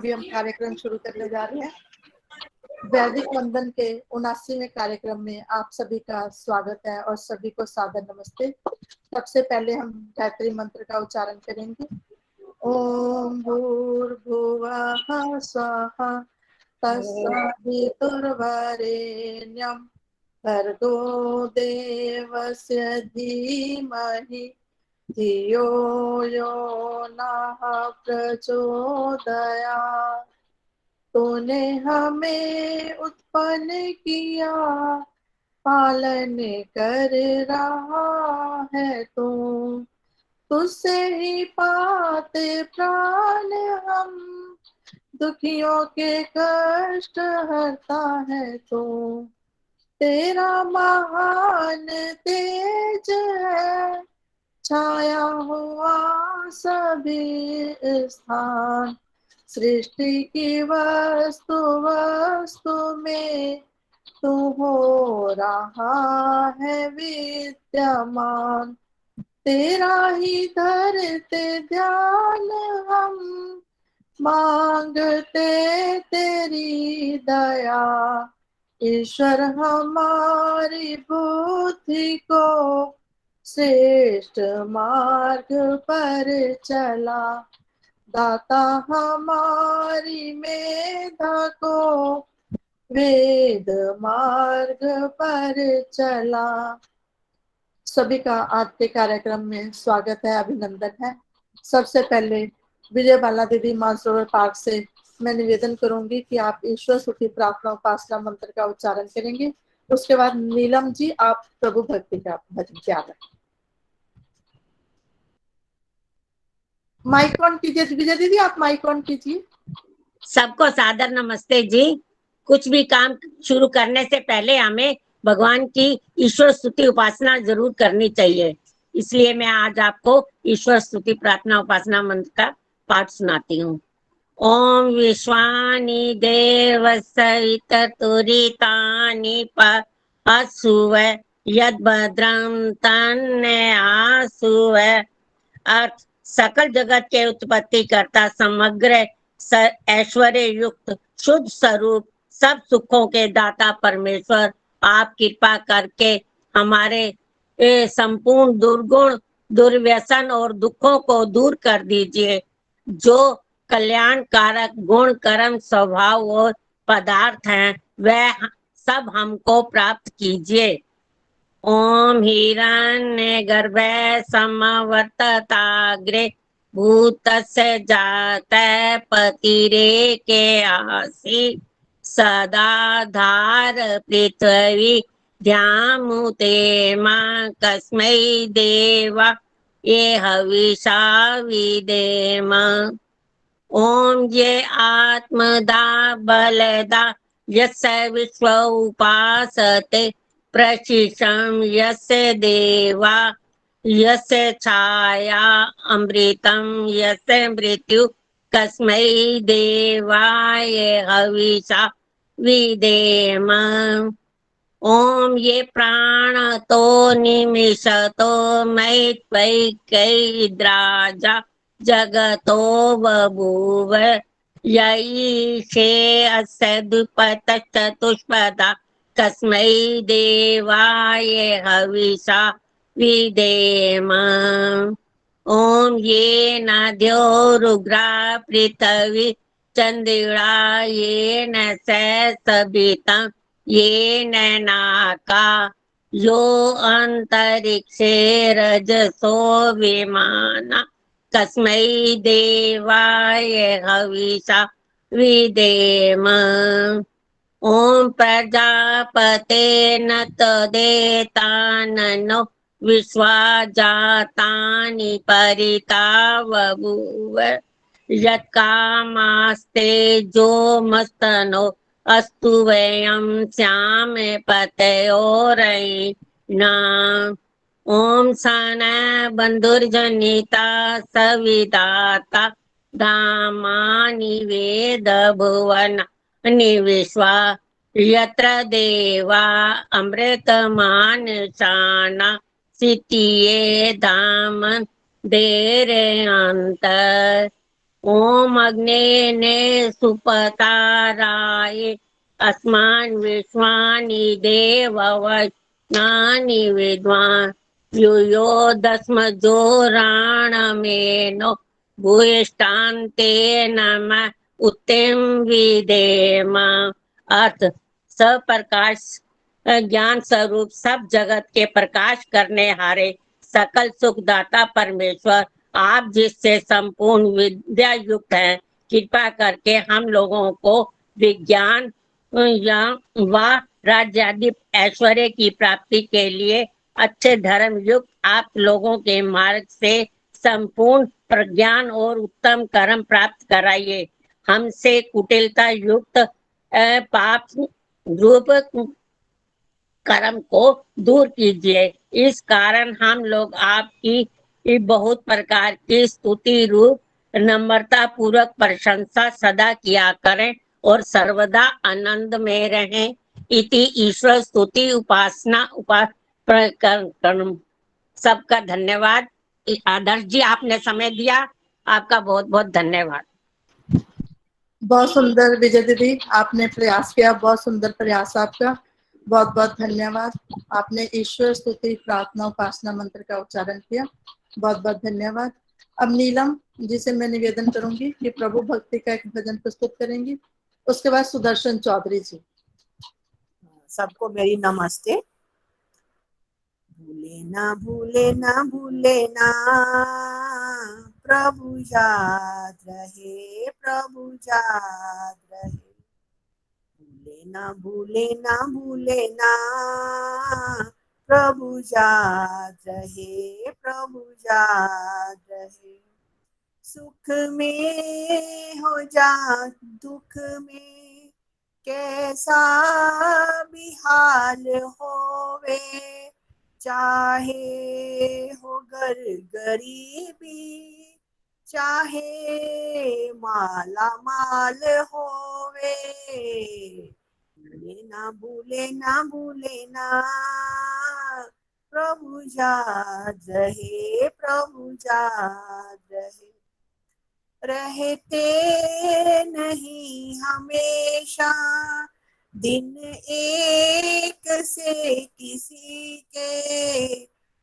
अभी हम कार्यक्रम शुरू करने जा रहे हैं। वैदिक वंदन के 79वें कार्यक्रम में आप सभी का स्वागत है और सभी को सादर नमस्ते। सबसे पहले हम गायत्री मंत्र का उच्चारण करेंगे। ओम भूर्भुवः स्वः तत्सवितुर्वरेण्यं भर्गो देवस्य धीमहि धियो यो नः प्रचोदयात्। तूने हमें उत्पन्न किया, पालन कर रहा है तू। तुझसे ही पाते प्राण हम, दुखियों के कष्ट हरता है तू। तेरा महान तेज है, छाया हुआ सभी स्थान। सृष्टि की वस्तु वस्तु में तू हो रहा है विद्यमान। तेरा ही धरते ध्यान हम, मांगते तेरी दया। ईश्वर हमारी बुद्धि को श्रेष्ठ मार्ग पर चला। दाता हमारी मेधा को वेद मार्ग पर चला। सभी का आज के कार्यक्रम में स्वागत है, अभिनंदन है। सबसे पहले विजय बाला देवी मानसरोवर पार्क से मैं निवेदन करूंगी कि आप ईश्वर सुखी प्रार्थना उपासना मंत्र का उच्चारण करेंगे। उसके बाद नीलम जी आप प्रभु भक्ति का भजन क्या करें। माइक ऑन कीजिए विजय दीदी, आप माइक ऑन कीजिए। सबको सादर नमस्ते जी। कुछ भी काम शुरू करने से पहले हमें भगवान की ईश्वर स्तुति उपासना जरूर करनी चाहिए। इसलिए मैं आज आपको ईश्वर स्तुति प्रार्थना उपासना मंत्र का पाठ सुनाती हूँ। ओम विश्वानि देव सवित तुरितानि असुव यद भद्रम तन्ने आसुव। अर्थ, सकल जगत के उत्पत्ति करता, समग्र ऐश्वर्य युक्त शुद्ध स्वरूप सब सुखों के दाता परमेश्वर, आप कृपा करके हमारे संपूर्ण दुर्गुण दुर्व्यसन और दुखों को दूर कर दीजिए। जो कल्याणकारक गुण कर्म स्वभाव और पदार्थ हैं वह सब हमको प्राप्त कीजिए। ओम हिरण्य गर्भे समवर्तताग्रे भूतस्य जातः पतिरेके आसि सदा धार पृथ्वी ध्यामुते मां कस्मै देवा ये हविषा विदेम। ओम ये आत्मदा बलदा यस्य विश्व उपासते प्रशिषं यस्य देवा यस्य छाया अमृतं यस्य मृत्यु कस्मै देवाय हविषा विदेम। ओम ये प्राण तो निमिषतो मैत्वैकैद्राजा जगतो बभूव यईशे अस्य द्विपतश्चतुष्पदा कस्मै देवाय हविषा विदेम। ओम ये नद्यो रुग्रा पृथ्वी चंद्रिणा ये न सबिता ये नाका यो अंतरिक्षे रजसो विमाना कस्मै देवाय हविषा विदेम। ओम प्रजापते न तदेताननो विश्वा जातानि परिता बभूव यत्कामास्ते जो मस्तनो अस्तु वयं श्याम पतयोरयिना। ओम सन बंधुर्जनिता सविदाता धामानि वेद भुवन निविश्वा यत्र देवा अमृतमानसाना सितिये धाम देरे अंतर। ओम अग्ने ने सुपताराय अस्मान् विश्वानि देववज्ञानि विद्वान् यूयो दस्मजोराणमेनो भूयिष्ठान्ते नम उत्तिम विदेम। अर्थ, सप्रकाश ज्ञान स्वरूप सब जगत के प्रकाश करने हारे सकल सुखदाता परमेश्वर, आप जिससे संपूर्ण विद्या युक्त हैं, कृपा करके हम लोगों को विज्ञान या व राज्यादि ऐश्वर्य की प्राप्ति के लिए अच्छे धर्म युक्त आप लोगों के मार्ग से संपूर्ण प्रज्ञान और उत्तम कर्म प्राप्त कराइए। हमसे कुटिलता युक्त पाप रूप कर्म को दूर कीजिए। इस कारण हम लोग आपकी बहुत प्रकार की स्तुति रूप नम्रता पूर्वक प्रशंसा सदा किया करें और सर्वदा आनंद में रहें। इति ईश्वर स्तुति उपासना सबका धन्यवाद। आदर्श जी, आपने समय दिया, आपका बहुत बहुत धन्यवाद। बहुत सुंदर विजय दीदी, आपने प्रयास किया, बहुत सुंदर प्रयास आपका, बहुत बहुत धन्यवाद। आपने ईश्वर स्तुति प्रार्थना उपासना मंत्र का उच्चारण किया, बहुत बहुत धन्यवाद। अब नीलम जी से मैं निवेदन करूंगी कि प्रभु भक्ति का एक भजन प्रस्तुत करेंगी, उसके बाद सुदर्शन चौधरी जी। सबको मेरी नमस्ते। भूले ना भूले ना भूले ना प्रभु याद रहे, प्रभु याद रहे। भूले ना भूले ना भूले ना प्रभु याद रहे, प्रभु याद रहे। सुख में हो जा दुख में कैसा भी हाल होवे, चाहे हो घर गरीबी, चाहे माला माल होवे। भूले ना भूले ना भूले ना प्रभु याद रहे, प्रभु याद रहे। रहते नहीं हमेशा दिन एक से किसी के,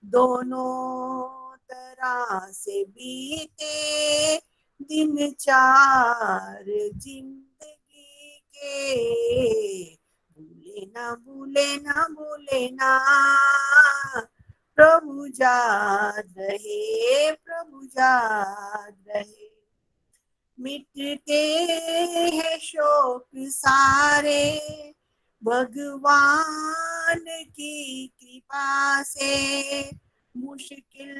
दोनों तरह से बीते दिन चार जिंदगी के। भूले ना भूले ना भूले ना प्रभु याद रहे, प्रभु याद रहे। मिटते हैं शोक सारे भगवान की कृपा से, मुश्किल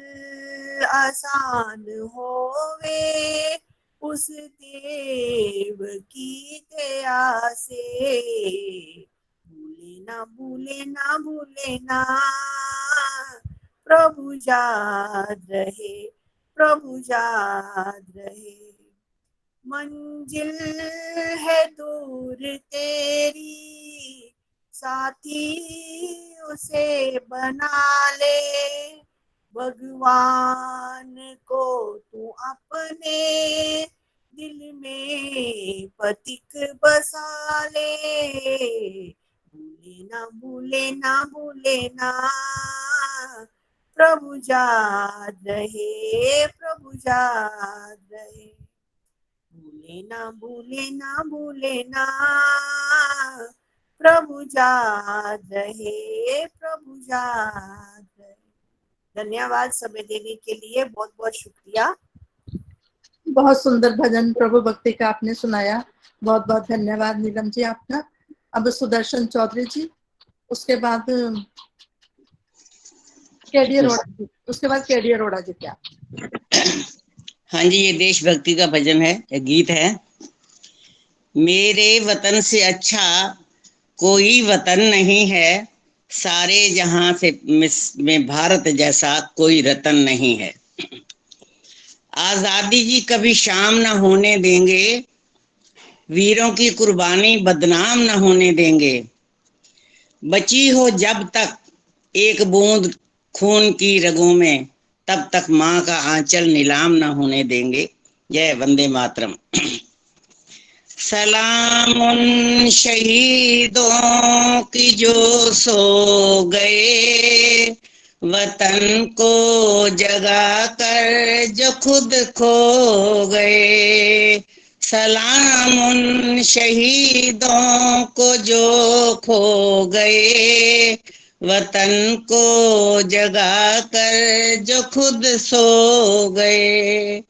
आसान होवे उस देव की दया से। भूले ना भूले ना भूले ना प्रभु याद रहे, प्रभु याद रहे। मंजिल है दूर तेरी, साथी उसे बना ले, भगवान को तू अपने दिल में पथिक बसा ले। भूले ना भूले ना भूले ना प्रभु याद रहे, प्रभु याद रहे। भूले ना भूले ना भूले ना प्रभु याद रहे, प्रभु याद रहे। धन्यवाद समय देने के लिए, बहुत बहुत शुक्रिया। बहुत सुंदर भजन प्रभु भक्ति का आपने सुनाया, बहुत बहुत धन्यवाद नीलम जी आपका। अब सुदर्शन चौधरी जी, उसके बाद केडी अरोड़ा जी, उसके बाद केडी अरोड़ा जी। क्या? हाँ जी, ये देशभक्ति का भजन है, ये गीत है। मेरे वतन से अच्छा कोई वतन नहीं है, सारे जहां से में भारत जैसा कोई रतन नहीं है। आजादी जी कभी शाम न होने देंगे, वीरों की कुर्बानी बदनाम न होने देंगे। बची हो जब तक एक बूंद खून की रगों में, तब तक माँ का आंचल नीलाम न होने देंगे। जय वंदे मातरम। सलाम उन शहीदों की जो सो गए, वतन को जगा कर जो खुद खो गए। सलाम उन शहीदों को जो खो गए, वतन को जगा कर जो खुद सो गए।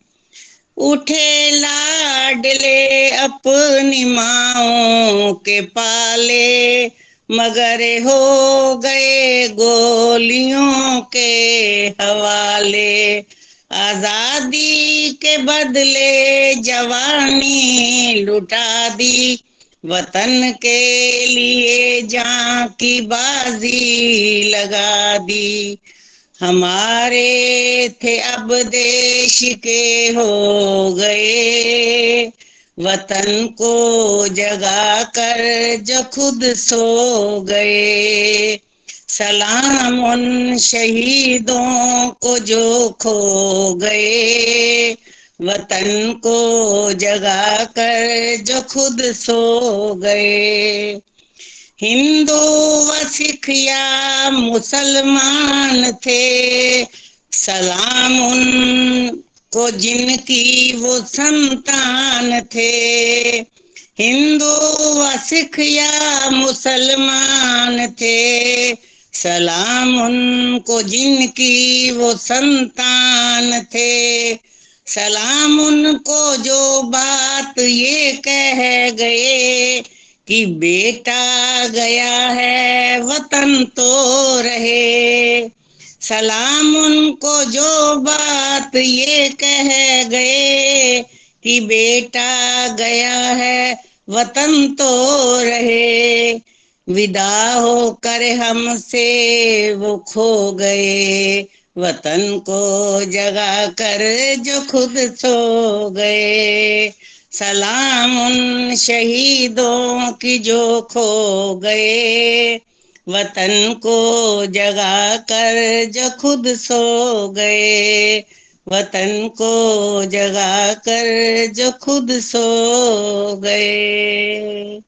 उठे लाडले अपनी माओ के पाले, मगर हो गए गोलियों के हवाले। आजादी के बदले जवानी लुटा दी, वतन के लिए जान की बाजी लगा दी। हमारे थे अब देश के हो गए, वतन को जगा कर जो खुद सो गए। सलाम उन शहीदों को जो खो गए, वतन को जगा कर जो खुद सो गए। हिंदू व सिख या मुसलमान थे, सलाम उनको जिनकी वो संतान थे। हिंदू व सिख या मुसलमान थे, सलाम उनको जिनकी वो संतान थे। सलाम उनको जो बात ये कह गए कि बेटा गया है वतन तो रहे। सलाम उनको जो बात ये कह गए कि बेटा गया है वतन तो रहे। विदा होकर हमसे वो खो गए, वतन को जगा कर जो खुद सो गए। सलाम उन शहीदों की जो खो गए, वतन को जगा कर जो खुद सो गए। वतन को जगा कर जो खुद सो गए।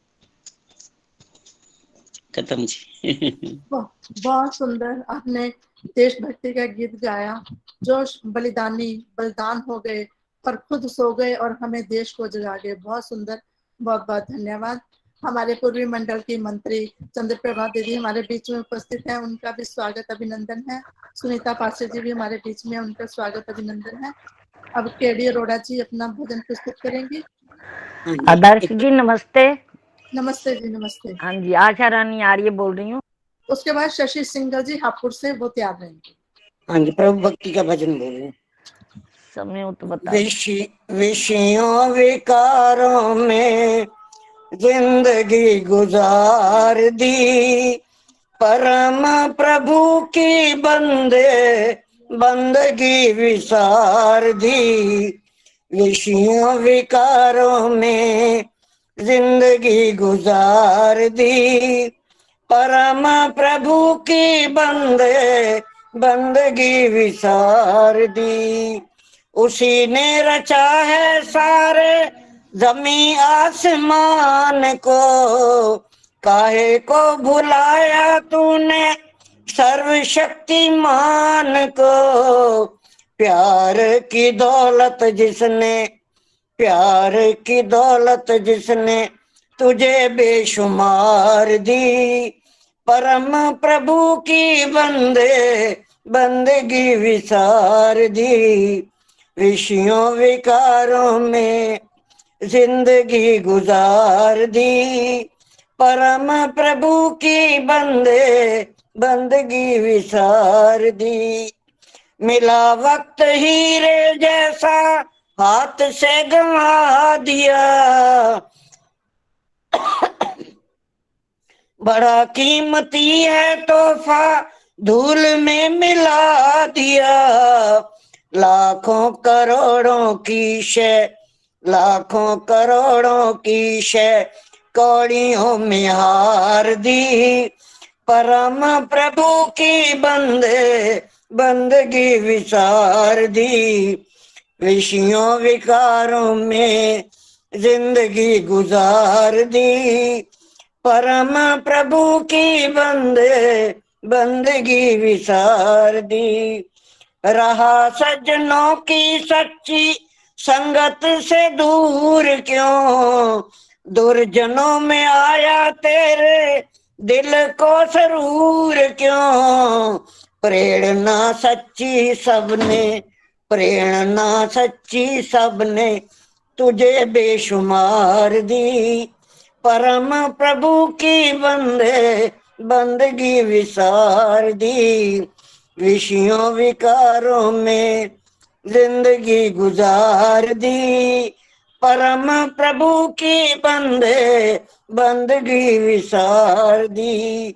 खत्म जी। बहुत सुंदर आपने देशभक्ति का गीत गाया। जो बलिदान हो गए और खुद सो गए और हमें देश को जगा गए। बहुत सुंदर, बहुत बहुत धन्यवाद। हमारे पूर्वी मंडल की मंत्री चंद्रप्रभा दीदी हमारे बीच में उपस्थित हैं, उनका भी स्वागत अभिनंदन है। सुनीता पासे जी भी हमारे बीच में, उनका स्वागत अभिनंदन है। अब केडी अरोड़ा जी अपना भजन प्रस्तुत करेंगी। आदर्श जी नमस्ते। नमस्ते जी, नमस्ते। हाँ जी, आशा रानी आर्य बोल रही हूँ। उसके बाद शशि सिंघल जी हापुड़ से, वो तैयार रहेंगे। हाँ जी, प्रभु भक्ति का भजन बोल रहे हैं। समय तो बता। विषयों विकारों में जिंदगी गुजार दी, परम प्रभु की बंदगी विसार दी। विषयों विकारों में जिंदगी गुजार दी, परम प्रभु की बंदगी विसार दी। उसी ने रचा है सारे जमी आसमान को, काहे को भुलाया तूने सर्वशक्तिमान को। प्यार की दौलत जिसने तुझे बेशुमार दी, परम प्रभु की बंदगी विसार दी। विषयों विकारों में जिंदगी गुजार दी, परम प्रभु की बंदगी विसार दी। मिला वक्त हीरे जैसा हाथ से गंवा दिया, बड़ा कीमती है तोहफा धूल में मिला दिया। लाखों करोड़ों की शय कौड़ियों में हार दी, परम प्रभु की बंदगी विसार दी। विषयों विकारों में जिंदगी गुजार दी, परम प्रभु की बंदगी विसार दी। रहा सज्जनों की सच्ची संगत से दूर क्यों, दुर्जनों में आया तेरे दिल को सरूर क्यों। प्रेरणा सच्ची सबने तुझे बेशुमार दी, परम प्रभु की बंदगी विसार दी। विषयों विकारों में जिंदगी गुजार दी, परम प्रभु की बंदगी विसार दी।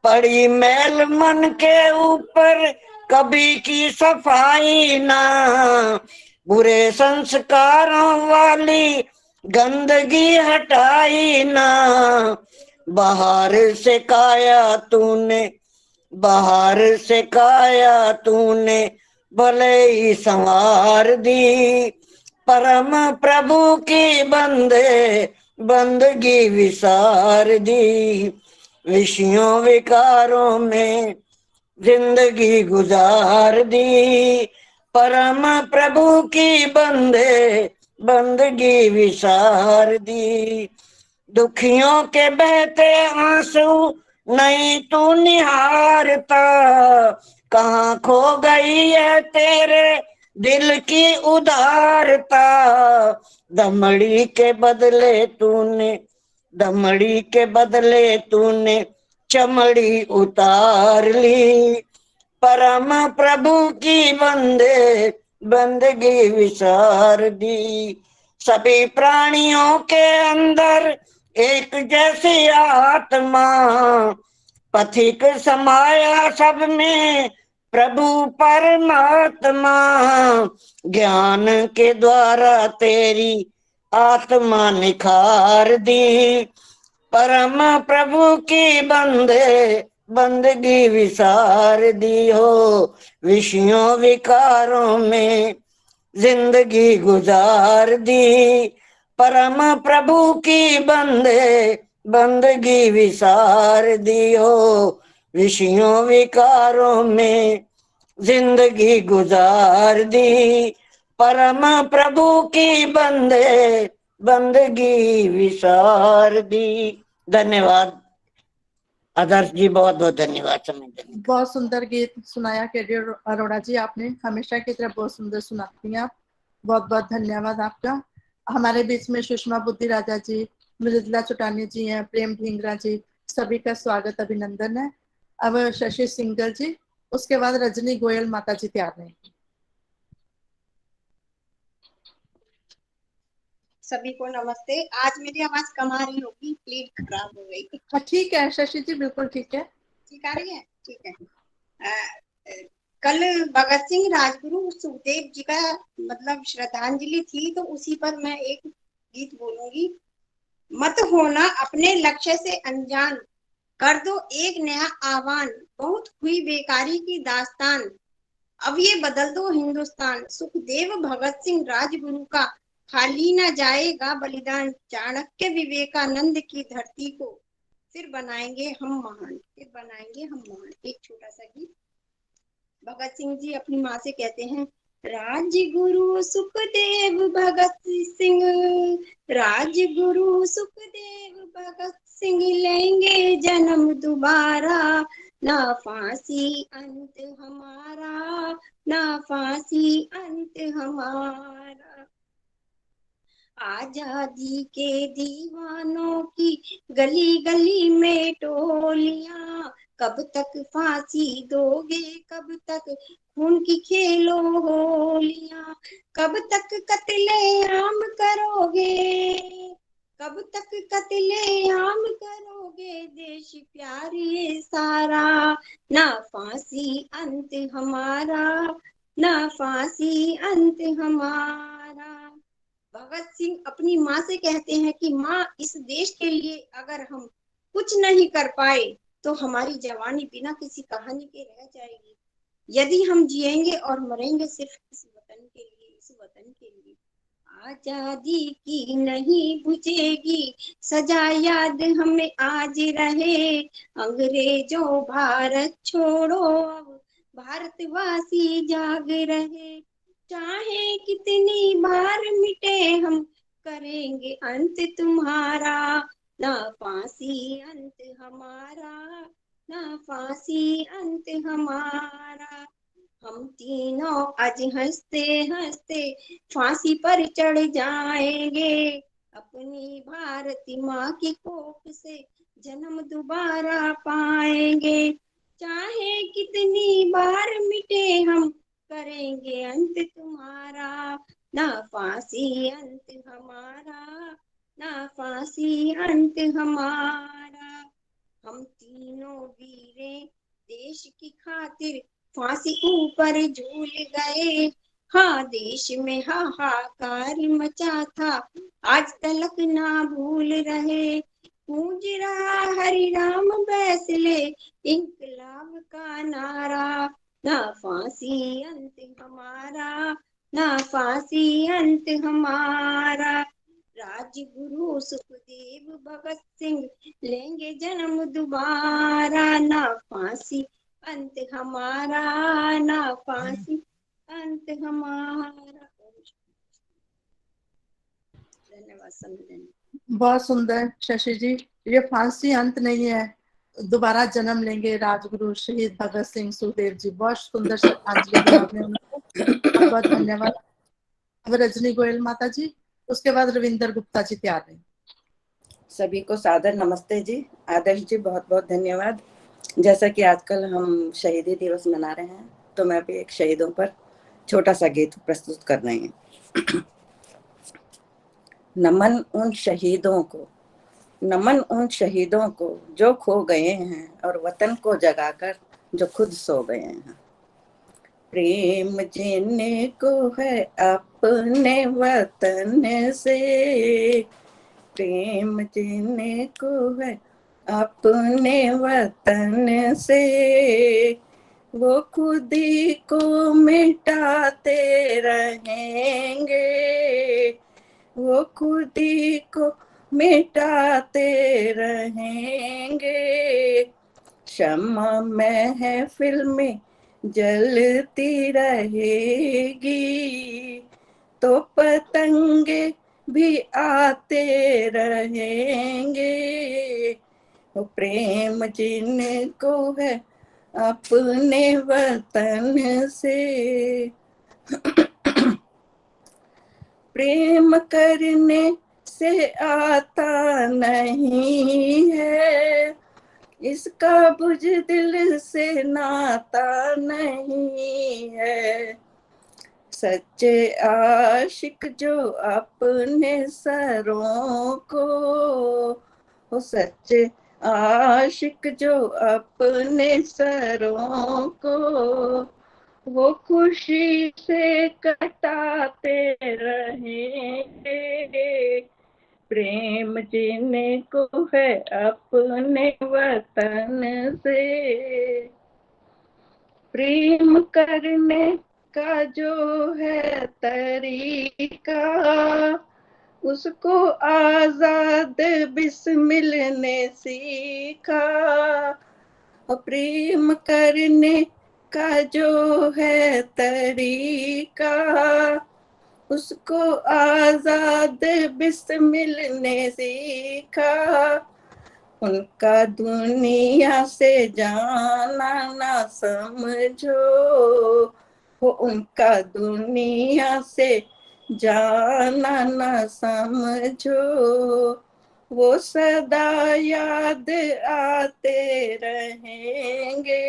पड़ी मैल मन के ऊपर कभी की सफाई ना, बुरे संस्कारों वाली गंदगी हटाई ना। बाहर से काया तूने भले ही संवार दी, परम प्रभु की बंदगी विसार दी। विषयों विकारों में जिंदगी गुजार दी, परम प्रभु की बंदगी विसार दी। दुखियों के बहते आंसू नहीं तू निहारता, कहाँ खो गई है तेरे दिल की उदारता। दमड़ी के बदले तूने चमड़ी उतार ली, परम प्रभु की बंदगी विसार दी। सभी प्राणियों के अंदर एक जैसी आत्मा, पथिक समाया सब में प्रभु परमात्मा। ज्ञान के द्वारा तेरी आत्मा निखार दी, परम प्रभु की बंदगी विसार दी हो। विषयों विकारों में जिंदगी गुजार दी, परम प्रभु की बंदगी विसार दी हो। विषयों विकारों में जिंदगी गुजार दी, परम प्रभु की बंदगी विसार दी। धन्यवाद आदर्श जी, बहुत बहुत धन्यवाद समय देने। बहुत सुंदर गीत सुनाया केडी अरोड़ा जी, आपने हमेशा की तरह बहुत सुंदर सुनाती हैं आप। बहुत बहुत धन्यवाद आपका। हमारे बीच में सुषमा बुद्धि राजा जी, मृदुला चुटानी जी हैं, प्रेम ढींगरा जी, सभी का स्वागत अभिनंदन है। अब शशि सिंगल जी, उसके बाद रजनी गोयल माता जी तैयार रहेंगी। सभी को नमस्ते। आज मेरी आवाज कम आ रही होगी, प्लीज खराब हो गई। हाँ ठीक है शशि जी, बिल्कुल ठीक है। ठीक आ रही है, ठीक है। कल भगत सिंह राजगुरु सुखदेव जी का मतलब श्रद्धांजलि थी, तो उसी पर मैं एक गीत बोलूंगी। मत होना अपने लक्ष्य से अनजान, कर दो एक नया आह्वान, बहुत हुई बेकारी की दास्तान, अब ये बदल दो हिंदुस्तान। सुखदेव भगत सिंह राजगुरु का खाली न जाएगा बलिदान, चाणक्य विवेकानंद की धरती को फिर बनाएंगे हम महान। एक छोटा सा गीत। भगत सिंह जी अपनी माँ से कहते हैं, राजगुरु सुखदेव भगत सिंह, राजगुरु सुखदेव भगत सिंह लेंगे जन्म दोबारा, ना फांसी अंत हमारा, ना फांसी अंत हमारा। आजादी के दीवानों की गली गली में टोलियां, कब तक फांसी दोगे, कब तक खून की खेलो होलियां, कब तक कत्लेआम करोगे, कब तक कत्लेआम करोगे, देश प्यार ये सारा, ना फांसी अंत हमारा, ना फांसी अंत हमारा। भगत सिंह अपनी माँ से कहते हैं कि माँ, इस देश के लिए अगर हम कुछ नहीं कर पाए तो हमारी जवानी बिना किसी कहानी के रह जाएगी। यदि हम जिएंगे और मरेंगे सिर्फ इस वतन के लिए, इस इस वतन के लिए। आजादी की नहीं बुझेगी सजा, याद हमें आज रहे। अंग्रेजों भारत छोड़ो, अब भारतवासी जाग रहे। चाहे कितनी बार मिटे हम, करेंगे अंत तुम्हारा। ना फांसी अंत हमारा, ना फांसी अंत हमारा। हम तीनों आज हंसते हंसते फांसी पर चढ़ जाएंगे। अपनी भारती माँ की कोख से जन्म दोबारा पाएंगे। चाहे कितनी बार मिटे हम, करेंगे अंत तुम्हारा। ना फांसी अंत हमारा, ना फांसी अंत हमारा। हम तीनों वीरे देश की खातिर फांसी ऊपर झूल गए। हाँ, देश में हाहाकार मचा था, आज तलक ना भूल रहे। गूंज रहा हरि राम बैसले इंकलाब का नारा। ना फांसी अंत हमारा, ना फांसी अंत हमारा। राजगुरु सुखदेव भगत सिंह लेंगे जन्म दोबारा। ना फांसी अंत हमारा, ना फांसी अंत हमारा। धन्यवाद समझने। बहुत सुंदर शशि जी। ये फांसी अंत नहीं है, दोबारा जन्म लेंगे राजगुरु शहीद भगत सिंह सुखदेव जी। बहुत सुंदर श्रद्धांजलि दी आपने उनको, बहुत बहुत धन्यवाद। अब रजनी गोयल माता जी, उसके बाद रविंदर गुप्ता जी तैयार हैं। सभी को सादर नमस्ते जी। आदर्श जी बहुत बहुत धन्यवाद। जैसा कि आजकल हम शहीदी दिवस मना रहे हैं, तो मैं भी एक शहीदों पर छोटा सा गीत प्रस्तुत कर रही हूँ। नमन उन शहीदों को, नमन उन शहीदों को जो खो गए हैं और वतन को जगाकर जो खुद सो गए हैं। प्रेम जिनको है अपने वतन से, प्रेम जिनको है अपने वतन से, वो खुद ही को मिटाते रहेंगे, वो खुद ही को मिटाते रहेंगे। शम्मा महफिल में जलती रहेगी, तो पतंगे भी आते रहेंगे। वो प्रेम जिनको है अपने वतन से, प्रेम करने से आता नहीं है, इसका बुज़दिल से नाता नहीं है। सच्चे आशिक जो अपने सरों को, वो सच्चे आशिक जो अपने सरों को, वो खुशी से कटाते रहेंगे। प्रेम जिनको है अपने वतन से, प्रेम करने का जो है तरीका, उसको आजाद बिस्मिल ने सीखा। प्रेम करने का जो है तरीका, उसको आजाद बिस्मिल ने सीखा। उनका दुनिया से जाना ना समझो, वो उनका दुनिया से जाना ना समझो, वो सदा याद आते रहेंगे।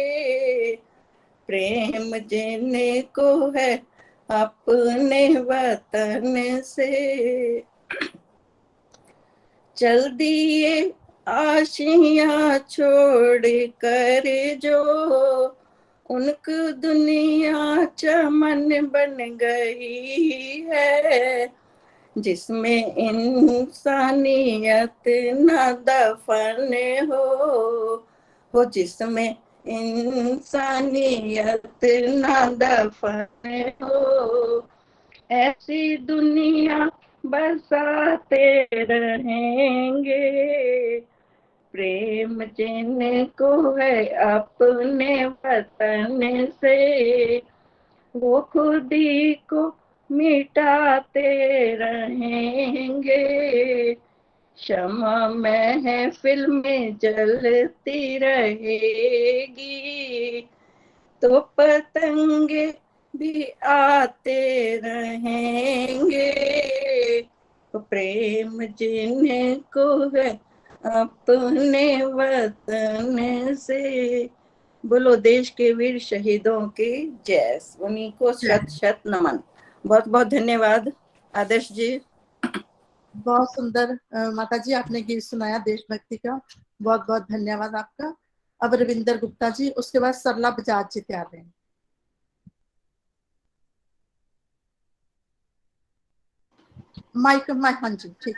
प्रेम जिनको है अपने वतन से, चल दिए आशियां छोड़ कर जो, उनको दुनिया चमन बन गई है, जिसमें इंसानियत न दफन हो जिसमें इंसानियत न दफन हो। ऐसी दुनिया बसाते रहेंगे, प्रेम जिनको है अपने वतन से, वो खुद ही को मिटाते रहेंगे। क्षमा महफिल में जलती रहेगी, तो पतंगे भी आते रहेंगे। तो प्रेम जिनको है अपने वतन से। बोलो देश के वीर शहीदों की जय। उन्हीं को शत शत नमन। बहुत बहुत धन्यवाद आदर्श जी। बहुत सुंदर माता जी आपने गीत सुनाया देशभक्ति का, बहुत बहुत धन्यवाद आपका। अब रविंदर गुप्ता जी, उसके बाद सरला बजाज जी तैयार हैं। माइक हाँ जी ठीक।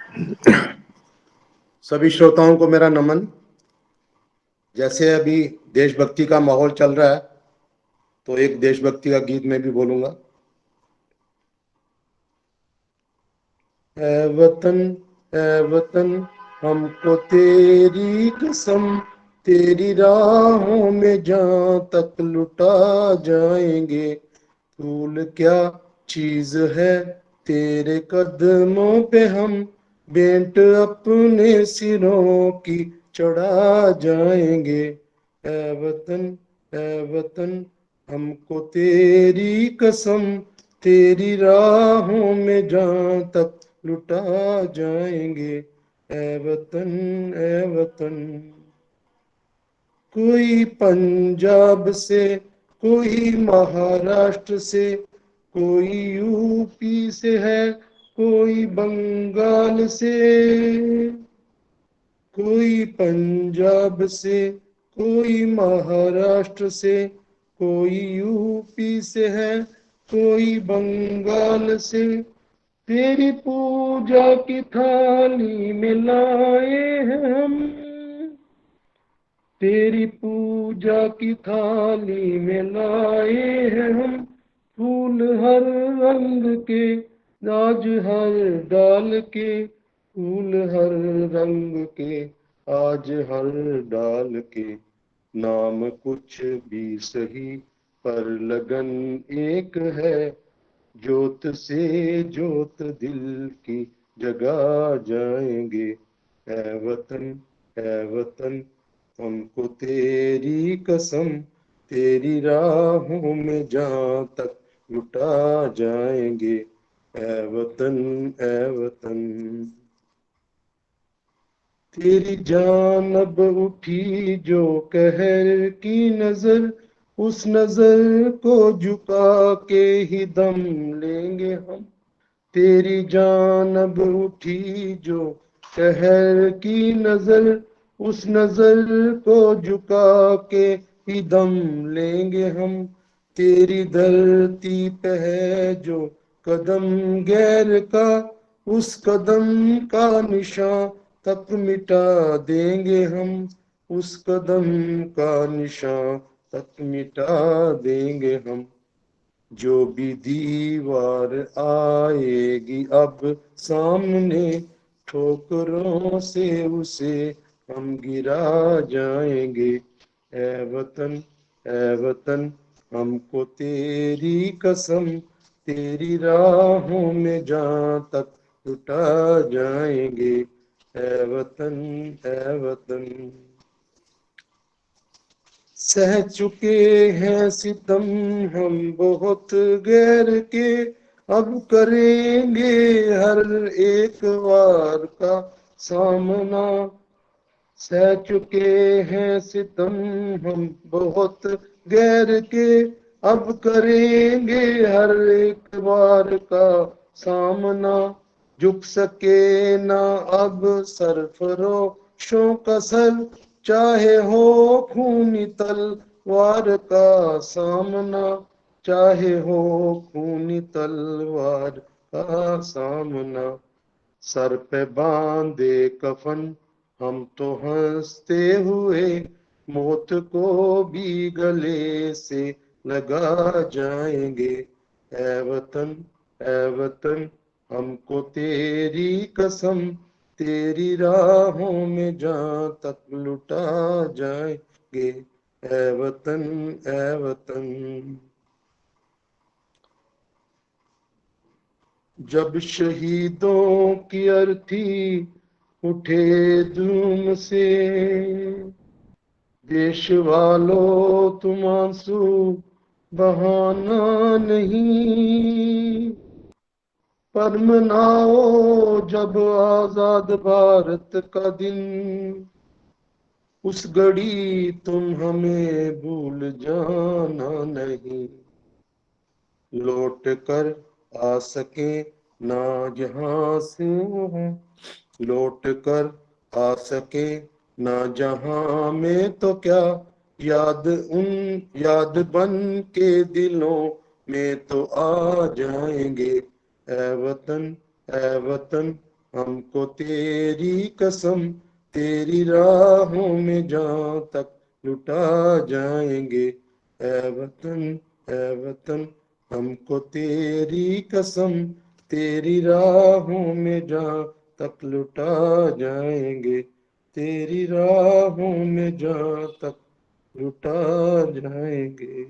सभी श्रोताओं को मेरा नमन। जैसे अभी देशभक्ति का माहौल चल रहा है, तो एक देशभक्ति का गीत मैं भी बोलूंगा। ए वतन हमको तेरी कसम, तेरी राहों में जहाँ तक लुटा जाएंगे। फूल क्या चीज है तेरे कदमों पे, हम भेंट अपने सिरों की चढ़ा जाएंगे। ए वतन हमको तेरी कसम, तेरी राहों में जहाँ तक लुटा जाएंगे। ए वतन कोई पंजाब से, कोई महाराष्ट्र से, कोई यूपी से है, कोई बंगाल से। कोई पंजाब से, कोई महाराष्ट्र से, कोई यूपी से है, कोई बंगाल से। तेरी पूजा की थाली में लाए हैं हम, तेरी पूजा की थाली में लाए हैं हम। फूल हर रंग के आज हर डाल के, फूल हर रंग के आज हर डाल के। नाम कुछ भी सही पर लगन एक है, जोत से जोत दिल की जगा जाएंगे। ए वतन हमको तेरी कसम, तेरी राहों में जहाँ तक लुटा जाएंगे। ए वतन तेरी जानब उठी जो कहर की नजर, उस नजर को झुका के ही दम लेंगे हम। तेरी जानब उठी जो कहर की नजर, उस नजर को झुका के ही दम लेंगे हम। तेरी धरती पे है जो कदम गैर का, उस कदम का निशान तक मिटा देंगे हम। उस कदम का निशान तक मिटा देंगे हम। जो भी दीवार आएगी अब सामने, ठोकरों से उसे हम गिरा जाएंगे। ए वतन हमको तेरी कसम, तेरी राहों में जहाँ तक लुटा जाएंगे। ए वतन सह चुके हैं सितम हम बहुत गैर के, अब करेंगे हर एक वार का सामना। सह चुके हैं सितम हम बहुत गैर के, अब करेंगे हर एक वार का सामना। झुक सके ना अब सरफरोशों का सर, चाहे हो खूनी तलवार का सामना। चाहे हो खूनी तलवार का सामना। सर पे बांधे कफन हम तो हंसते हुए, मौत को भी गले से लगा जाएंगे। ए ऐ वतन हमको तेरी कसम, तेरी राहों में जहाँ तक लुटा जाएंगे। ऐ वतन, ऐ वतन। जब शहीदों की अर्थी उठे धूम से, देश वालों तुम आंसू बहाना नहीं, पर मनाओ जब आजाद भारत का दिन, उस घड़ी तुम हमें भूल जाना नहीं। लौट कर आ सके ना जहां से हम, लौट कर आ सके ना जहां में तो क्या, याद बन के दिलों में तो आ जाएंगे। ऐ वतन, ऐ वतन हमको तेरी कसम, तेरी राहों में जहाँ तक लुटा जाएंगे। ऐ वतन, ऐ वतन हमको तेरी कसम, तेरी राहों में जहाँ तक लुटा जाएंगे, तेरी राहों में जहाँ तक लुटा जाएंगे।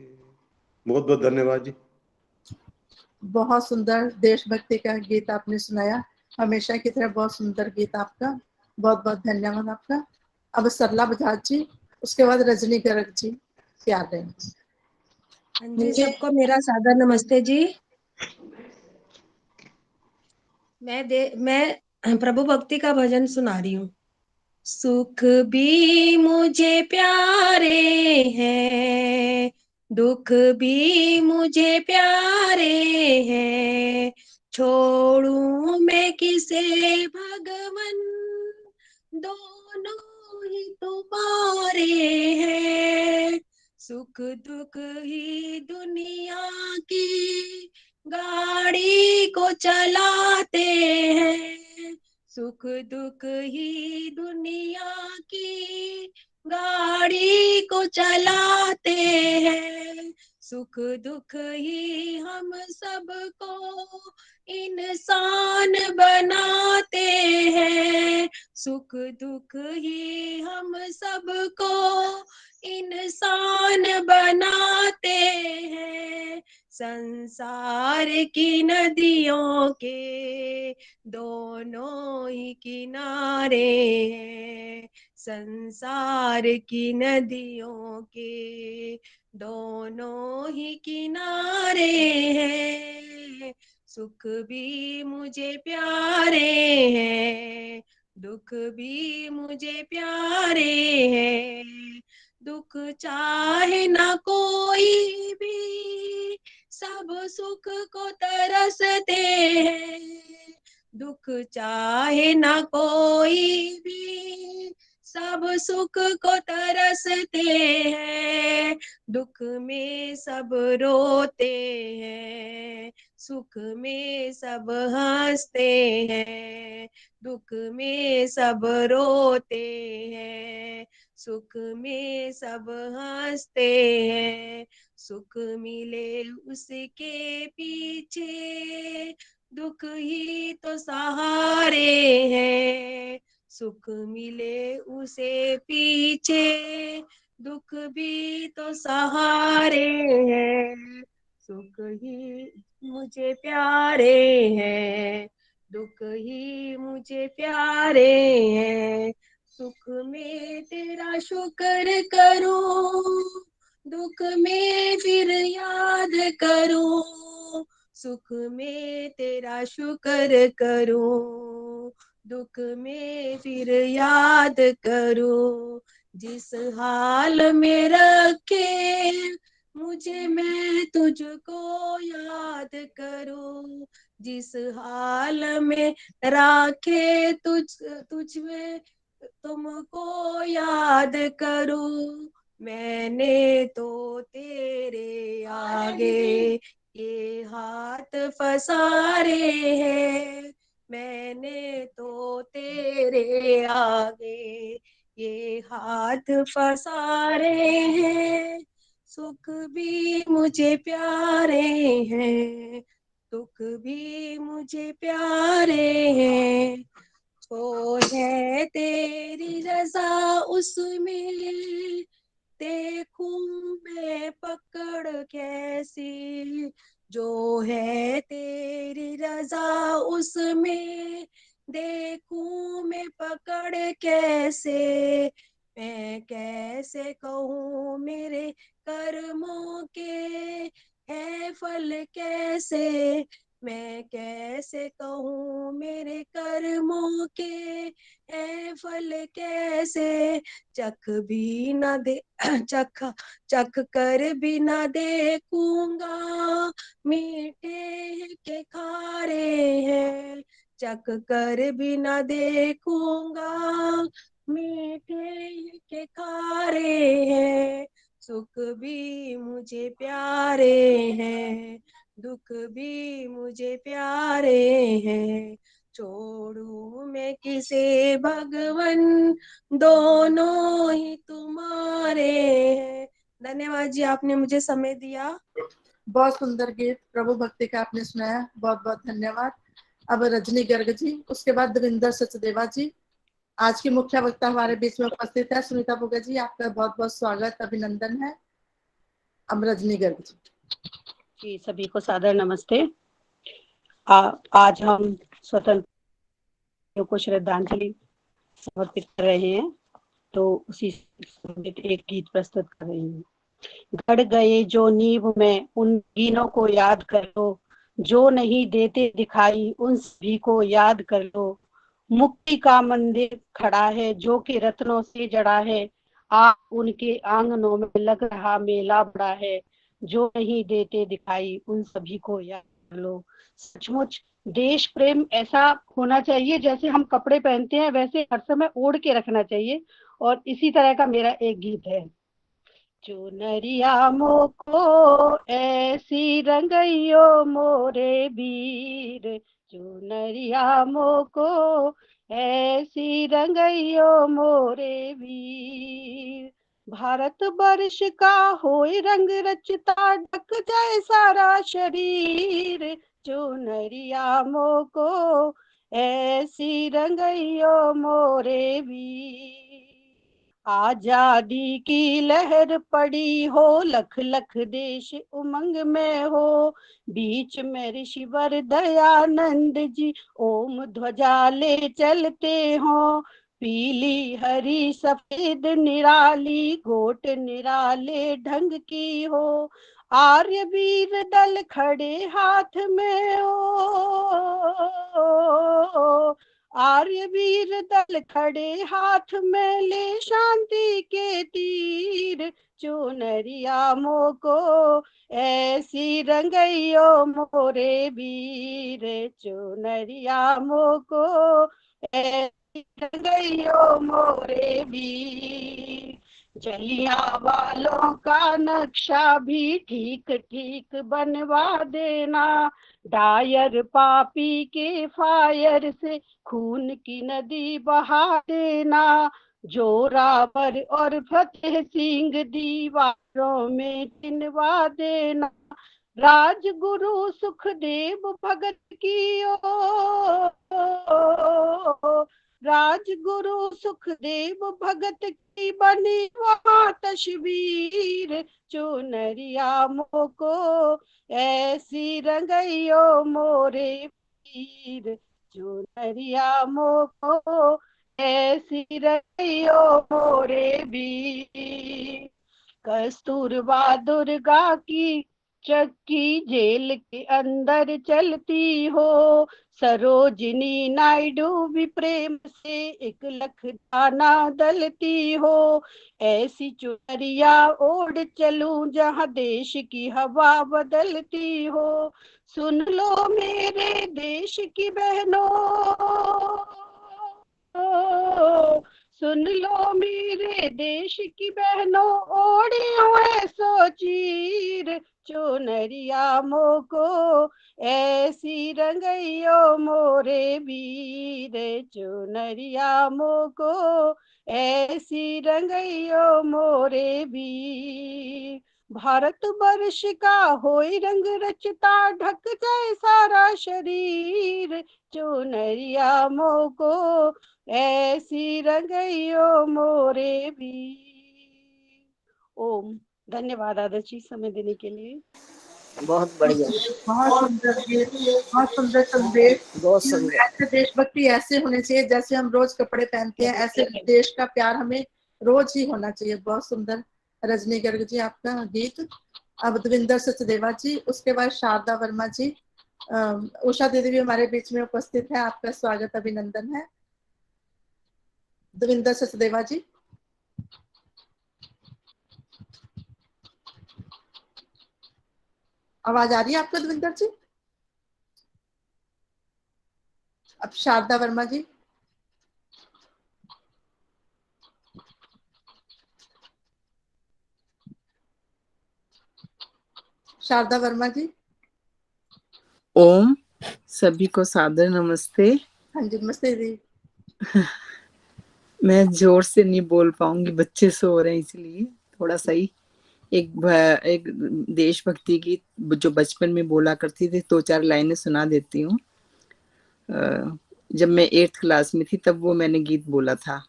बहुत बहुत धन्यवाद जी। बहुत सुंदर देशभक्ति का गीत आपने सुनाया, हमेशा की तरह बहुत सुंदर गीत आपका, बहुत बहुत धन्यवाद आपका। अब सरला बजाज जी, उसके बाद रजनी गर्ग जी तैयार रहेंगे। हाँ जी, सबको मेरा सादर नमस्ते जी। मैं प्रभु भक्ति का भजन सुना रही हूँ। सुख भी मुझे प्यारे हैं, दुख भी मुझे प्यारे हैं, छोड़ूं मैं किसे भगवन, दोनों ही तुम्हारे हैं। सुख दुख ही दुनिया की गाड़ी को चलाते हैं, सुख दुख ही दुनिया की गाड़ी को चलाते हैं, सुख दुख ही हम सबको इंसान बनाते हैं, सुख दुख ही हम सबको इंसान बनाते हैं। संसार की नदियों के दोनों ही किनारे हैं, संसार की नदियों के दोनों ही किनारे हैं। सुख भी मुझे प्यारे हैं, दुख भी मुझे प्यारे हैं, दुख चाहे ना कोई भी सब सुख को तरसते हैं, दुख चाहे ना कोई भी सब सुख को तरसते हैं, दुख में सब रोते हैं, सुख में सब हंसते हैं, दुख में सब रोते हैं, सुख में सब हंसते हैं। सुख मिले उसके पीछे दुख ही तो सहारे हैं, सुख मिले उसे पीछे दुख भी तो सहारे हैं, सुख ही मुझे प्यारे हैं, दुख ही मुझे प्यारे हैं। सुख में तेरा शुक्र करूं, दुख में फिर याद करूं, सुख में तेरा शुक्र करूं, दुख में फिर याद करूं। जिस हाल में रखे मुझे मैं तुझको याद करूं, जिस हाल में राखे तुझ में तुमको याद करूं। मैंने तो तेरे आगे ये हाथ पसारे हैं, मैंने तो तेरे आगे ये हाथ पसारे हैं। सुख भी मुझे प्यारे हैं, दुख भी मुझे प्यारे हैं। जो है तेरी रजा उसमें देखूं मैं पकड़ कैसी, जो है तेरी रजा उसमें देखूं मैं पकड़ कैसे। मैं कैसे कहूँ मेरे कर्मों के है फल कैसे। मैं कैसे कहूँ मेरे कर्मों के है फल कैसे। चख भी न दे चख कर भी न देखूंगा मीठे के खारे हैं। चख कर भी न देखूंगा मीठे के खारे हैं। सुख भी मुझे प्यारे हैं, दुख भी मुझे प्यारे हैं। छोड़ू मैं किसे भगवन, दोनों ही तुम्हारे हैं। धन्यवाद जी, आपने मुझे समय दिया। बहुत सुंदर गीत प्रभु भक्ति का आपने सुनाया, बहुत बहुत धन्यवाद। अब रजनी गर्ग जी, उसके बाद देवेंद्र सचदेवा जी। आज की मुख्य वक्ता हमारे बीच में उपस्थित है सुनीता भुगे जी, आपका बहुत बहुत स्वागत अभिनंदन है। अब रजनी गर्ग जी, सभी को सादर नमस्ते। आज हम स्वतंत्र को श्रद्धांजलि समर्पित कर रहे हैं, तो उसी से संबंधित एक गीत प्रस्तुत कर रही हूँ। गढ़ गए जो नींव में उन गीनों को याद कर लो, जो नहीं देते दिखाई उन सभी को याद कर लो। मुक्ति का मंदिर खड़ा है जो कि रत्नों से जड़ा है, आप उनके आंगनों में लग रहा मेला बड़ा है। जो नहीं देते दिखाई उन सभी को याद कर लो। सचमुच देश प्रेम ऐसा होना चाहिए, जैसे हम कपड़े पहनते हैं वैसे हर समय ओढ़ के रखना चाहिए, और इसी तरह का मेरा एक गीत है। चुनरिया मोको ऐसी रंगइयो मोरे वीर, चुनरिया मोको ऐसी रंगइयो मोरे वीर। भारत वर्ष का होए रंग रचता ढक जाए सारा शरीर, चुनरिया मोको ऐसी रंगइयो मोरे वीर। आजादी की लहर पड़ी हो लख लख देश उमंग में हो, बीच में ऋषिवर दयानंद जी ओम ध्वजा ले चलते हो। पीली हरी सफेद निराली गोट निराले ढंग की हो, आर्य वीर दल खड़े हाथ में हो। आर्य वीर दल खड़े हाथ में ले शांति के तीर, चुनरिया मोको ऐसी रंगइयो मोरे वीर, चुनरिया मोको ऐसी रंगइयो मोरे वीर। जलियांवालों का नक्शा भी ठीक ठीक बनवा देना, डायर पापी के फायर से खून की नदी बहा देना। जोरावर और फतेह सिंह दीवारों में चिनवा देना। राजगुरु सुखदेव भगत की ओ, राजगुरु सुखदेव भगत की बनी वहाँ तस्वीर, चुनरिया मोको ऐसी रंगइयो मोरे वीर, चुनरिया मोको ऐसी रंगइयो मोरे वीर। कस्तूरबा दुर्गा की चक्की जेल के अंदर चलती हो, सरोजिनी नायडू भी प्रेम से एक लख दाना दलती हो। ऐसी चुनरिया ओढ़ चलूं जहाँ देश की हवा बदलती हो। सुन लो मेरे देश की बहनों, सुन लो मेरे देश की बहनों, ओढ़े हुए सोचीर, चुनरिया मोको ऐसी रंगइयो मोरे वीर, चुनरिया मोको ऐसी रंगइयो मोरे वीर। भारत वर्ष का होई रंग रचता, ढक जाए सारा शरीर, जो नरिया मोको ऐसी रंगइयो मोरे वीर। ओम। धन्यवाद आदर्श जी समय देने के लिए। बहुत बढ़िया, बहुत सुंदर गीत, बहुत सुंदर संदेश। बहुत सुंदर। ऐसे देशभक्ति ऐसे होने चाहिए जैसे हम रोज कपड़े पहनते हैं, ऐसे देश का प्यार हमें रोज ही होना चाहिए। बहुत सुंदर रजनी गर्ग जी आपका गीत। अब दविंदर सचदेवा जी, उसके बाद शारदा वर्मा जी, उषा दीदी भी हमारे बीच में उपस्थित है। आपका स्वागत अभिनंदन है। दविंदर सचदेवा जी। आवाज आ रही है आपको दविंदर जी? अब शारदा वर्मा जी। शारदा वर्मा जी। ओम। सभी को सादर नमस्ते। हाँ जी नमस्ते दी। मैं जोर से नहीं बोल पाऊंगी, बच्चे सो रहे हैं इसलिए थोड़ा सही। एक देशभक्ति गीत जो बचपन में बोला करती थी, 2-4 लाइनें सुना देती हूँ। जब मैं 8th क्लास में थी तब वो मैंने गीत बोला था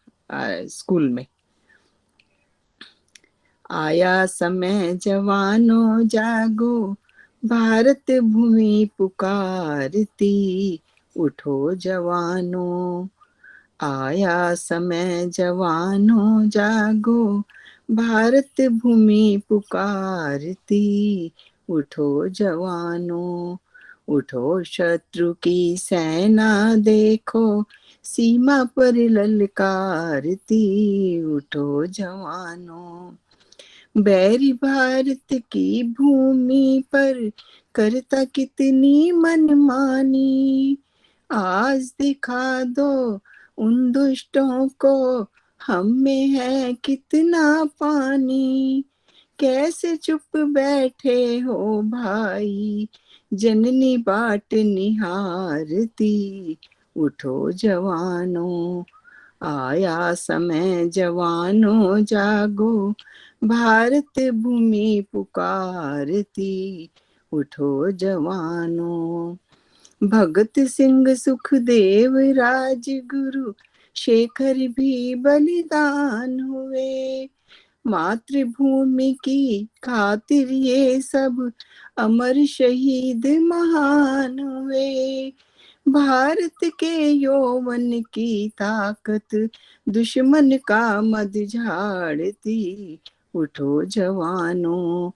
स्कूल में। आया समय जवानों जागो, भारत भूमि पुकारती, उठो जवानों। आया समय जवानों जागो, भारत भूमि पुकारती, उठो जवानों। उठो शत्रु की सेना देखो, सीमा पर ललकारती, उठो जवानों। बैरी भारत की भूमि पर करता कितनी मनमानी, आज दिखा दो उन दुष्टों को हम में है कितना पानी। कैसे चुप बैठे हो भाई, जननी बाट निहारती, उठो जवानों। आया समय जवानों जागो, भारत भूमि पुकारती, उठो जवानों। भगत सिंह सुखदेव राजगुरु शेखर भी बलिदान हुए, मातृभूमि की खातिर ये सब अमर शहीद महान हुए। भारत के यौवन की ताकत दुश्मन का मद झाड़ती, उठो जवानों।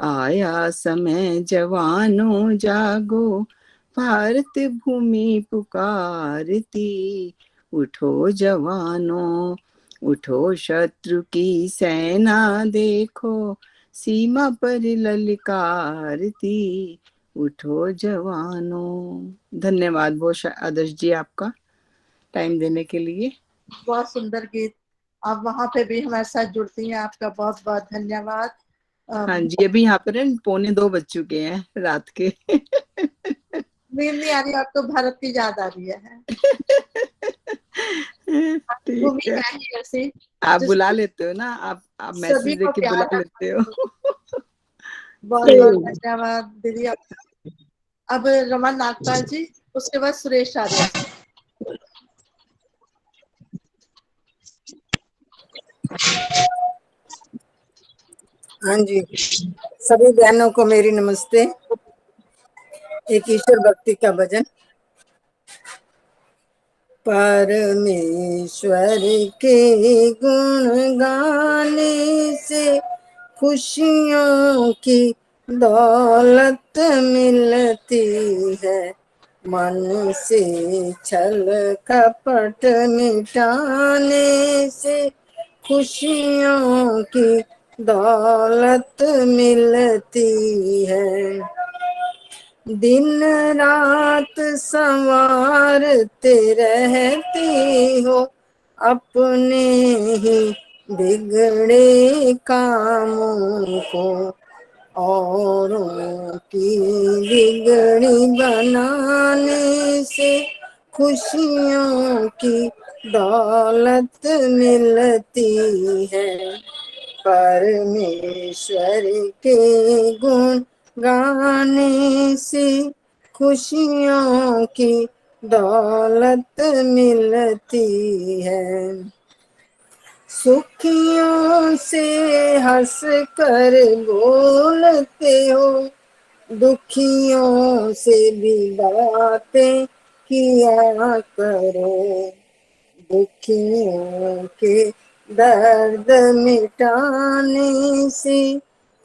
आया समय जवानों जागो, भारत भूमि पुकारती, उठो जवानों। उठो शत्रु की सेना देखो, सीमा पर ललकारती, उठो जवानों। धन्यवाद बहुत आदर्श जी आपका टाइम देने के लिए। बहुत सुंदर गीत। आप वहां पे भी हमारे साथ जुड़ती हैं, आपका बहुत बहुत धन्यवाद। हाँ जी, अभी यहाँ पर 1:45 बज चुके हैं रात के। नींद नहीं आ रही आपको? भारत की याद आ रही है? ठीक है, ऐसी आप बुला लेते हो ना, आप मैसेज देख के बुला लेते हो। बहुत बहुत धन्यवाद दीदी। अब रमन नागपाल जी, उसके बाद सुरेश आर्य। हाँ जी, सभी बहनों को मेरी नमस्ते। एक ईश्वर भक्ति का भजन। परमेश्वर के गुण गाने से खुशियों की दौलत मिलती है, मन से छल कपट मिटाने से खुशियों की दौलत मिलती है। दिन रात संवारते रहती हो अपने ही बिगड़े कामों को, औरों की बिगड़ी बनाने से खुशियों की दौलत मिलती है। परमेश्वर के गुण गाने से खुशियों की दौलत मिलती है। सुखियों से हंस कर बोलते हो, दुखियों से भी बातें किया करो। दुखियों के दर्द मिटाने से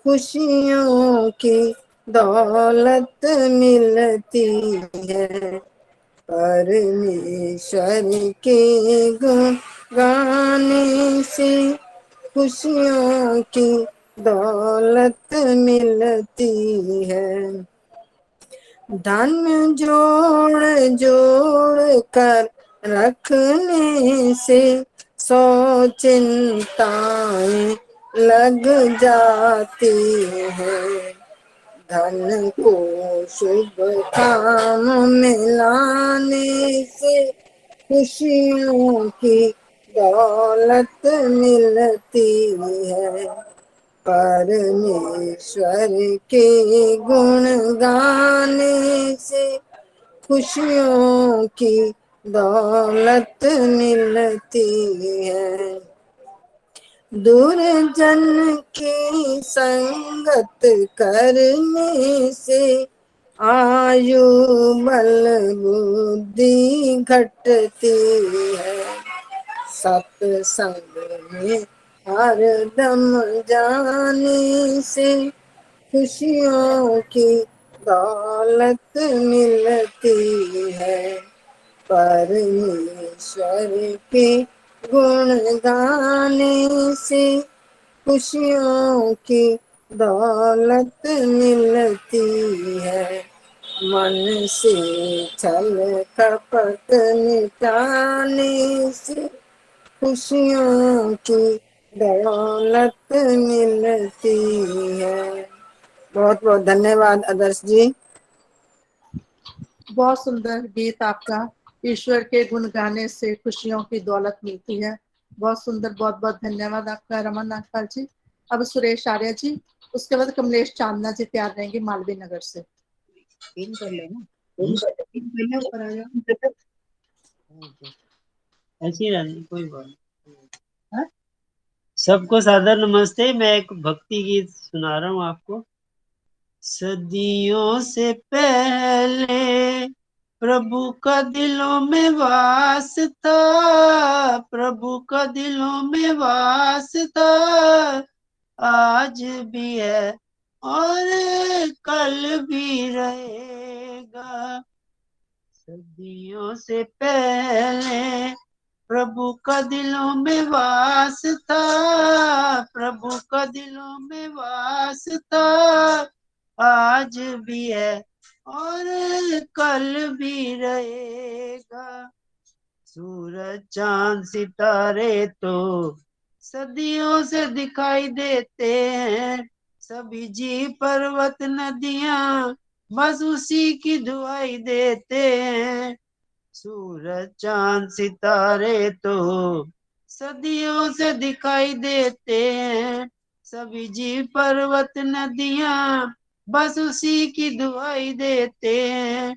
खुशियों की दौलत मिलती है। परमेश्वर के गुण गाने से खुशियों की दौलत मिलती है। धन जोड़ जोड़ कर रखने से 100 चिंताएं लग जाती हैं। धन को शुभ काम में लाने से खुशियों की दौलत मिलती है। परमेश्वर के गुण गाने से खुशियों की दौलत मिलती है। दुर्जन की संगत करने से आयु बल बुद्धि घटती है। सत्संग में हरदम जाने से खुशियों की दौलत मिलती है। परमेश्वर के गुण गाने से खुशियों की दौलत मिलती है। मन से छल कपट मिटाने से खुशियों की दौलत मिलती है। बहुत बहुत धन्यवाद आदर्श जी। बहुत सुंदर गीत आपका। ईश्वर के गुण गाने से खुशियों की दौलत मिलती है। बहुत सुंदर, बहुत बहुत धन्यवाद आपका रमन नागपाल जी। अब सुरेश आर्य जी, उसके बाद कमलेश चांदना जी तैयार रहेंगे मालवीय नगर से। कर लेना, ऊपर आ जाओ, ऐसे ही रहना, कोई बात नहीं। सबको सादर नमस्ते। मैं एक भक्ति गीत सुना रहा हूँ आपको। सदियों से पहले प्रभु का दिलों में वास था, प्रभु का दिलों में वास था, आज भी है और कल भी रहेगा। सदियों से पहले प्रभु का दिलों में वास था, प्रभु का दिलों में वास था, आज भी है और कल भी रहेगा। सूरज चांद सितारे तो सदियों से दिखाई देते हैं, सभी जी पर्वत नदियां बस उसी की दुआई देते हैं। सूरज चांद सितारे तो सदियों से दिखाई देते हैं, सभी जी पर्वत नदियां बस उसी की दुआई देते हैं।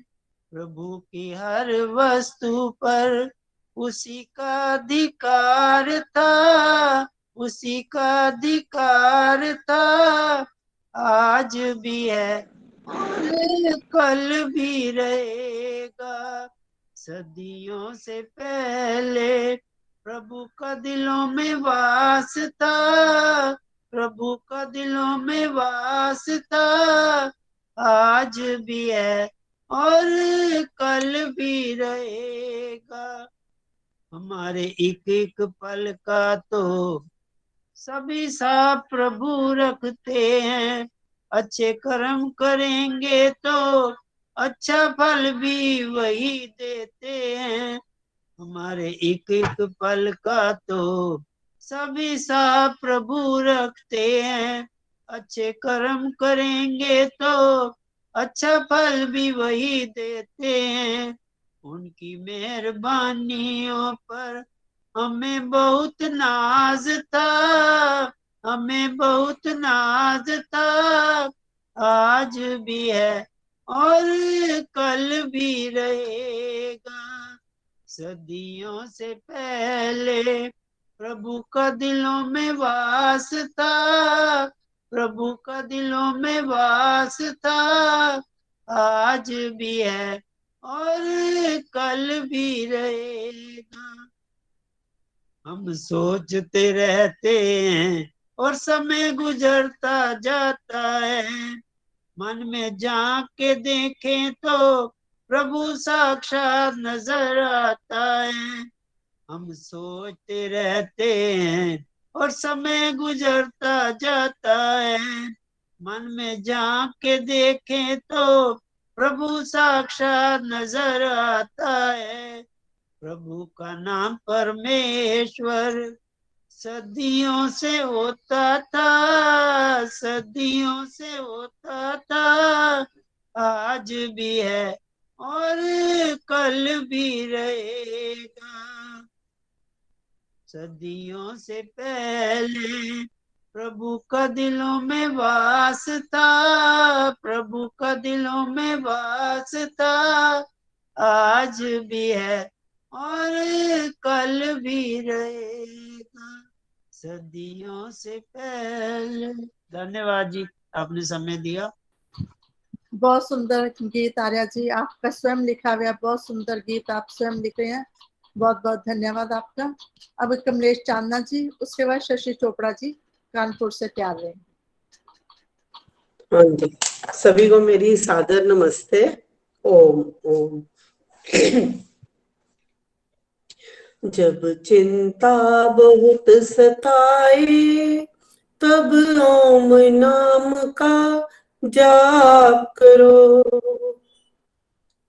प्रभु की हर वस्तु पर उसी का अधिकार था, उसी का अधिकार था, आज भी है और कल भी रहेगा। सदियों से पहले प्रभु का दिलों में वास था, प्रभु का दिलों में वास था, आज भी है और कल भी रहेगा। हमारे एक एक पल का तो सभी साथ प्रभु रखते हैं, अच्छे कर्म करेंगे तो अच्छा फल भी वही देते हैं। हमारे एक एक पल का तो सभी साथ प्रभु रखते हैं, अच्छे कर्म करेंगे तो अच्छा फल भी वही देते हैं। उनकी मेहरबानियों पर हमें बहुत नाज था, हमें बहुत नाज था, आज भी है और कल भी रहेगा। सदियों से पहले प्रभु का दिलों में वास था, प्रभु का दिलों में वास था, आज भी है और कल भी रहेगा। हम सोचते रहते हैं और समय गुजरता जाता है, मन में झांक के देखें तो प्रभु साक्षात नजर आता है। हम सोचते रहते हैं और समय गुजरता जाता है, मन में झांक के देखें तो प्रभु साक्षात नजर आता है। प्रभु का नाम परमेश्वर सदियों से होता था, सदियों से होता था, आज भी है और कल भी रहेगा। सदियों से पहले प्रभु का दिलों में वास था, प्रभु का दिलों में वास था, आज भी है और कल भी रहेगा। सदियों से पहले। धन्यवाद जी, आपने समय दिया। बहुत सुंदर गीत आर्या जी, आपका स्वयं लिखा हुआ बहुत सुंदर गीत आप स्वयं लिखे हैं, बहुत बहुत धन्यवाद आपका। अब कमलेश चांदना जी, उसके बाद शशि चोपड़ा जी कानपुर से तैयार रहे। हाँ जी, सभी को मेरी सादर नमस्ते। ओम ओम। जब चिंता बहुत सताए तब ओम नाम का जाप करो,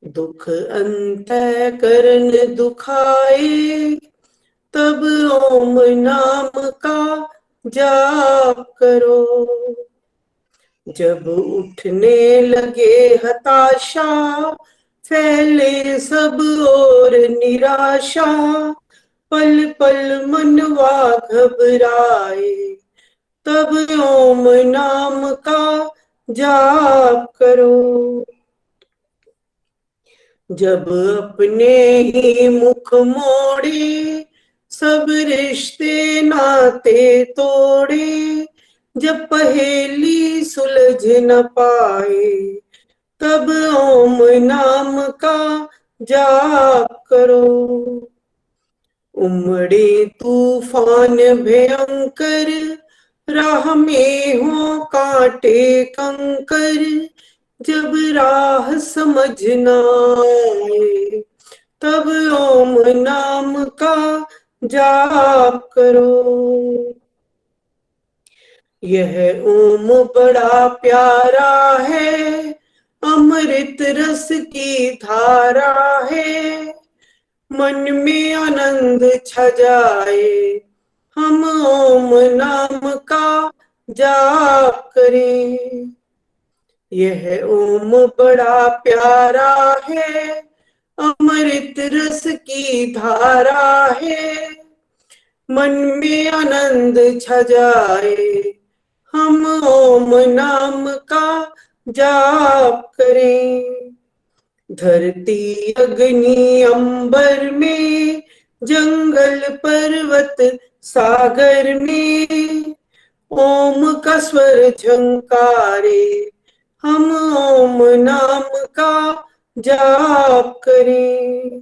दुख अंतःकरण दुखाए तब ओम नाम का जाप करो। जब उठने लगे हताशा फैले सब और निराशा, पल पल मनवा घबराए तब ओम नाम का जाप करो। जब अपने ही मुख मोड़े सब रिश्ते नाते तोड़े, जब पहेली सुलझ न पाए तब ओम नाम का जाप करो। उमड़े तूफान भयंकर राह में हो कांटे कंकर, जब राह समझ न आए तब ओम नाम का जाप करो। यह ओम बड़ा प्यारा है, अमृत रस की धारा है, मन में आनंद छा जाए हम ओम नाम का जाप करें। यह ओम बड़ा प्यारा है, अमृत रस की धारा है, मन में आनंद छा जाए हम ओम नाम का जाप करें। धरती अग्नि अंबर में, जंगल पर्वत सागर में, ओम का स्वर झंकारे हम ओम नाम का जाप करें।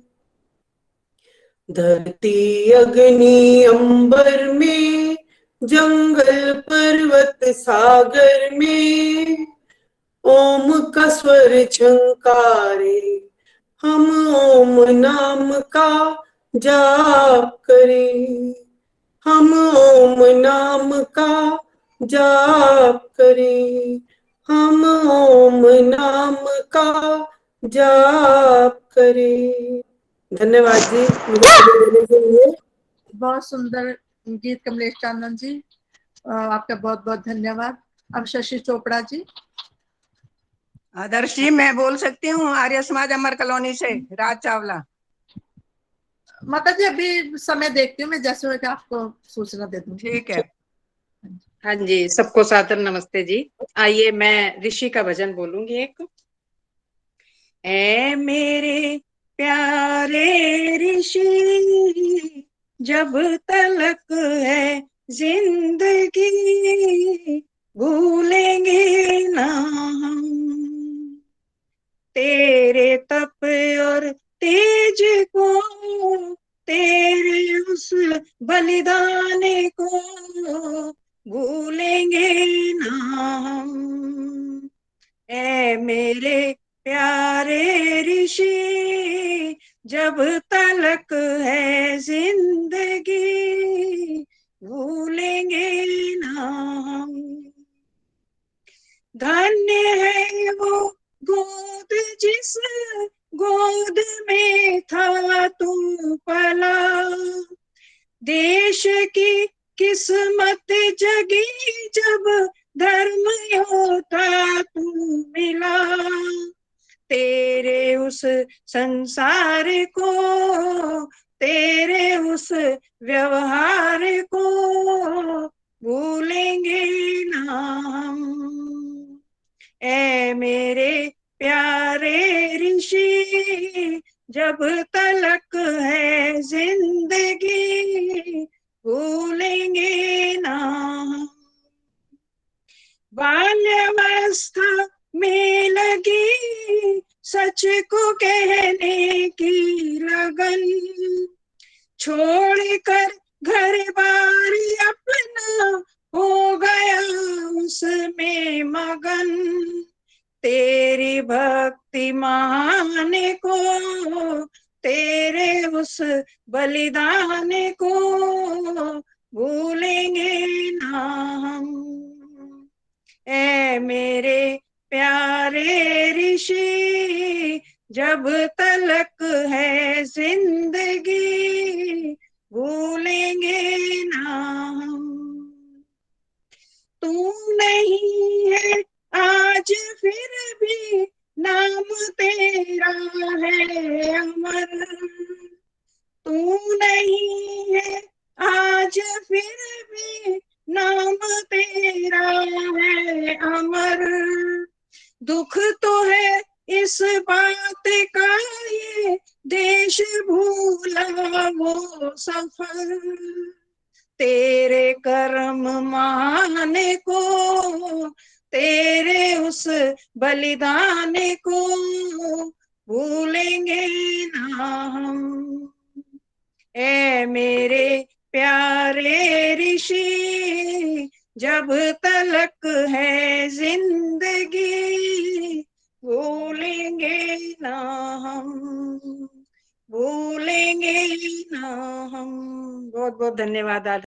धरती अग्नि अंबर में, जंगल पर्वत सागर में, ओम का स्वर झंकारे हम ओम नाम का जाप करें। हम ओम नाम का जाप करें, हम ओम नाम का जाप करें। धन्यवाद जी मुझे देने के लिए। बहुत सुंदर गीत कमलेश चांदन जी, आपका बहुत बहुत धन्यवाद। अब शशि चोपड़ा जी। आदर्श जी, मैं बोल सकती हूँ आर्य समाज अमर कॉलोनी से, राज चावला। माता जी अभी समय देखती हूँ मैं, जैसे होगा आपको सूचना दे दूँ। ठीक है। हाँ जी, सबको सादर नमस्ते जी। आइए मैं ऋषि का भजन बोलूंगी एक। ऐ मेरे प्यारे ऋषि, जब तलक है जिंदगी, भूलेंगे ना हम तेरे तप और तेज को, तेरे उस बलिदान को, भूलेंगे ना हम। ऐ मेरे प्यारे ऋषि, जब तलक है जिंदगी, भूलेंगे ना हम। धन्य है वो गोद जिस गोद में था तू पला, देश की किस्मत जगी जब धर्म योद्धा तू मिला, तेरे उस संसार को, तेरे उस व्यवहार को, भूलेंगे ना हम। ऐ मेरे प्यारे ऋषि, जब तलक है जिंदगी, भूलेंगे ना हम। बाल्यावस्था में लगी सच को कहने की लगन, छोड़कर घर बार अपना हो गया उसमें मगन, तेरी भक्ति महान को, तेरे उस बलिदान को, भूलेंगे ना हम। ऐ मेरे प्यारे ऋषि, जब तलक है जिंदगी, भूलेंगे ना हम। तू नहीं है आज फिर भी नाम तेरा है अमर, तू नहीं है आज फिर भी नाम तेरा है अमर। दुख तो है इस बात का ये देश भूला वो सफर, तेरे कर्म महान को, तेरे उस बलिदान को, भूलेंगे ना हम। ऐ मेरे प्यारे ऋषि, जब तलक है जिंदगी, भूलेंगे ना हम, भूलेंगे ना हम। बहुत बहुत धन्यवाद।